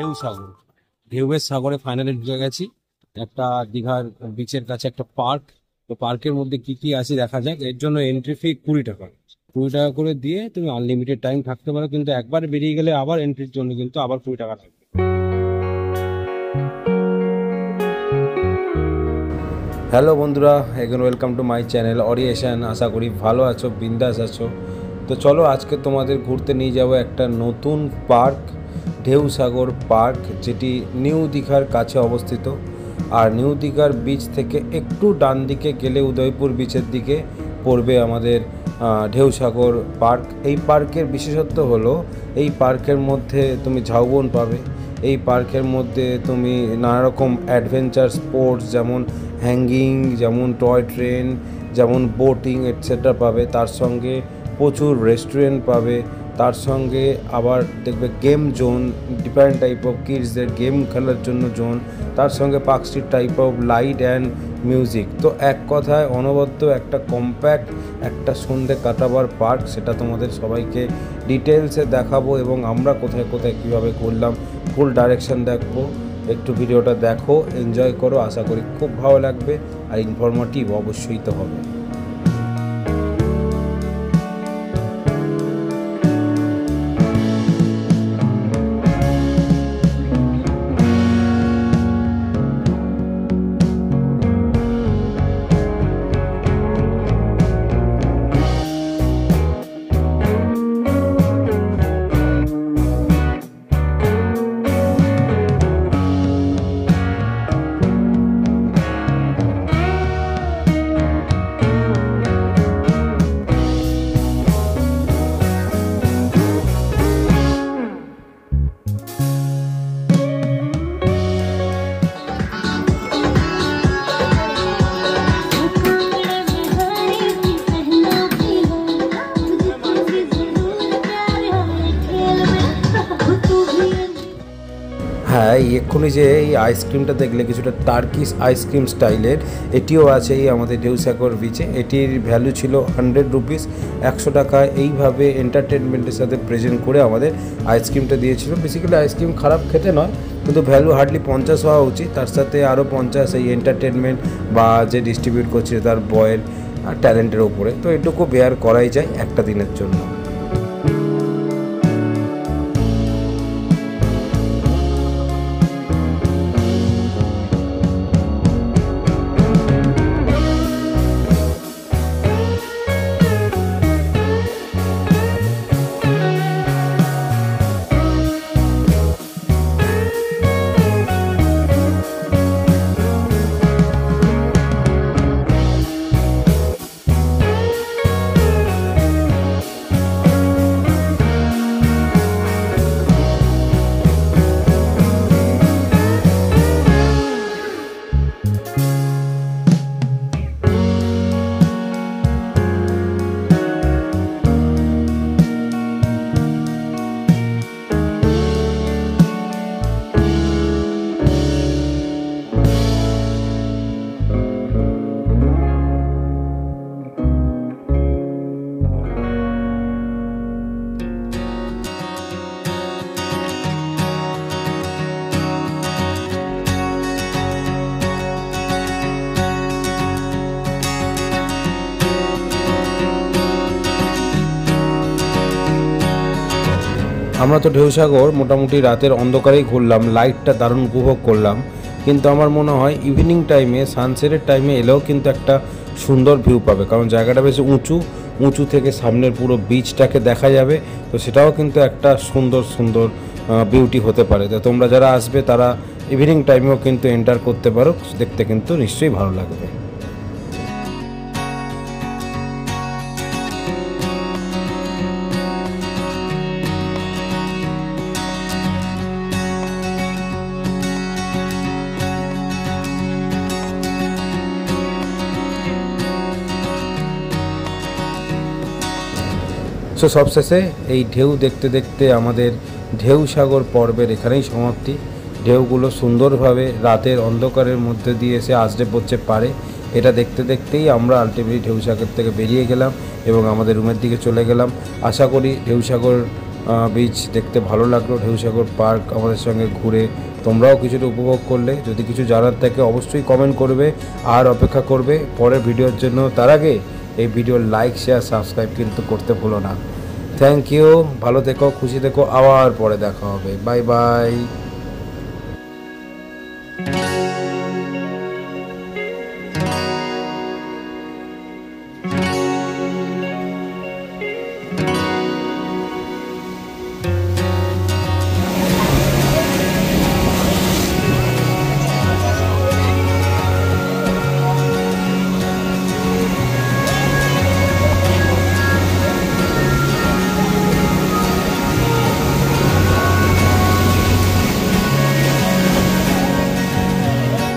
ঢেউসাগর। ঢেউয়ের সাগরে ফাইনালি ঢুকে গেছি। একটা দীঘার বিচের কাছে একটা পার্ক। তো পার্কের মধ্যে কি কি আছে দেখা যাক। এর জন্য এন্ট্রি ফি 20 টাকা। 20 টাকা করে দিয়ে তুমি আনলিমিটেড টাইম থাকতে পারো, কিন্তু একবার বেরিয়ে গেলে আবার এন্ট্রির জন্য কিন্তু আবার 20 টাকা লাগবে। হ্যালো বন্ধুরা, again welcome to my channel অরিয়েশন। আশা করি ভালো আছো, বিন্দাস আছো। তো চলো আজকে তোমাদের ঘুরতে নিয়ে যাব একটা নতুন পার্ক, ঢেউসাগর পার্ক, যেটি নিউ দীঘার কাছে অবস্থিত। আর নিউ দীঘার বিচ থেকে একটু ডান দিকে গেলে উদয়পুর বিচের দিকে পড়বে আমাদের ঢেউসাগর পার্ক। এই পার্কের বিশেষত্ব হলো এই পার্কের মধ্যে তুমি ঝাউবন পাবে। এই পার্কের মধ্যে তুমি নানা রকম অ্যাডভেঞ্চার স্পোর্টস যেমন হ্যাঙ্গিং, যেমন টয় ট্রেন, যেমন বোটিং এটসেট্রা পাবে। তার সঙ্গে প্রচুর রেস্টুরেন্ট পাবে। তার সঙ্গে আবার দেখবে game zone, different type of কিডসদের গেম খেলার জন্য জোন। তার সঙ্গে Park Street type of light and music. তো এক কথায় অনবদ্য একটা কম্প্যাক্ট একটা সন্ধে কাটাবার পার্ক। সেটা তোমাদের সবাইকে ডিটেলসে দেখাবো এবং আমরা কোথায় কোথায় কীভাবে করলাম ফুল ডাইরেকশন দেখবো। একটু ভিডিওটা দেখো, এনজয় করো, আশা করি খুব ভালো লাগবে আর ইনফরমেটিভ অবশ্যই তো হবে। হ্যাঁ, এক্ষুনি যে এই আইসক্রিমটা দেখলে কিছুটা টার্কিশ আইসক্রিম স্টাইলের, এটিও আছে এই আমাদের ঢেউসাগর বিচে। এটির ভ্যালু ছিল 100 রুপিস, 100 টাকা। এইভাবে এন্টারটেনমেন্টের সাথে প্রেজেন্ট করে আমাদের আইসক্রিমটা দিয়েছিল। বেসিক্যালি আইসক্রিম খারাপ খেতে নয়, কিন্তু ভ্যালু হার্ডলি 50 হওয়া উচিত। তার সাথে আরও 50 এই এন্টারটেনমেন্ট বা যে ডিস্ট্রিবিউট করছে তার বয়ের আর ট্যালেন্টের ওপরে। তো এটুকু বেয়ার করাই যায় একটা দিনের জন্য। আমরা তো ঢেউসাগর মোটামুটি রাতের অন্ধকারেই ঘুরলাম, লাইটটা দারুণ উপভোগ করলাম। কিন্তু আমার মনে হয় ইভিনিং টাইমে, সানসেটের টাইমে এলেও কিন্তু একটা সুন্দর ভিউ পাবে, কারণ জায়গাটা বেশ উঁচু থেকে সামনের পুরো বিচটাকে দেখা যাবে। তো সেটাও কিন্তু একটা সুন্দর সুন্দর বিউটি হতে পারে। তো তোমরা যারা আসবে তারা ইভিনিং টাইমেও কিন্তু এন্টার করতে পারো, দেখতে কিন্তু নিশ্চয়ই ভালো লাগবে। সো সবশেষে এই ঢেউ দেখতে দেখতে আমাদের ঢেউসাগর পর্বের এখানেই সমাপ্তি। ঢেউগুলো সুন্দরভাবে রাতের অন্ধকারের মধ্যে দিয়ে এসে আছড়ে পড়ছে পারে। এটা দেখতে দেখতেই আমরা আলটিমেটলি ঢেউসাগর থেকে বেরিয়ে গেলাম এবং আমাদের রুমের দিকে চলে গেলাম। আশা করি ঢেউসাগর বিচ দেখতে ভালো লাগলো। ঢেউসাগর পার্ক আমাদের সঙ্গে ঘুরে তোমরাও কিছুটা উপভোগ করলে। যদি কিছু জানার থাকে অবশ্যই কমেন্ট করবে, আর অপেক্ষা করবে পরের ভিডিওর জন্য। তার আগে এই ভিডিওর লাইক, শেয়ার, সাবস্ক্রাইব কিন্তু করতে ভুলো না। থ্যাংক ইউ, ভালো থেকো, খুশি থেকো, আবার পরে দেখা হবে। Bye bye.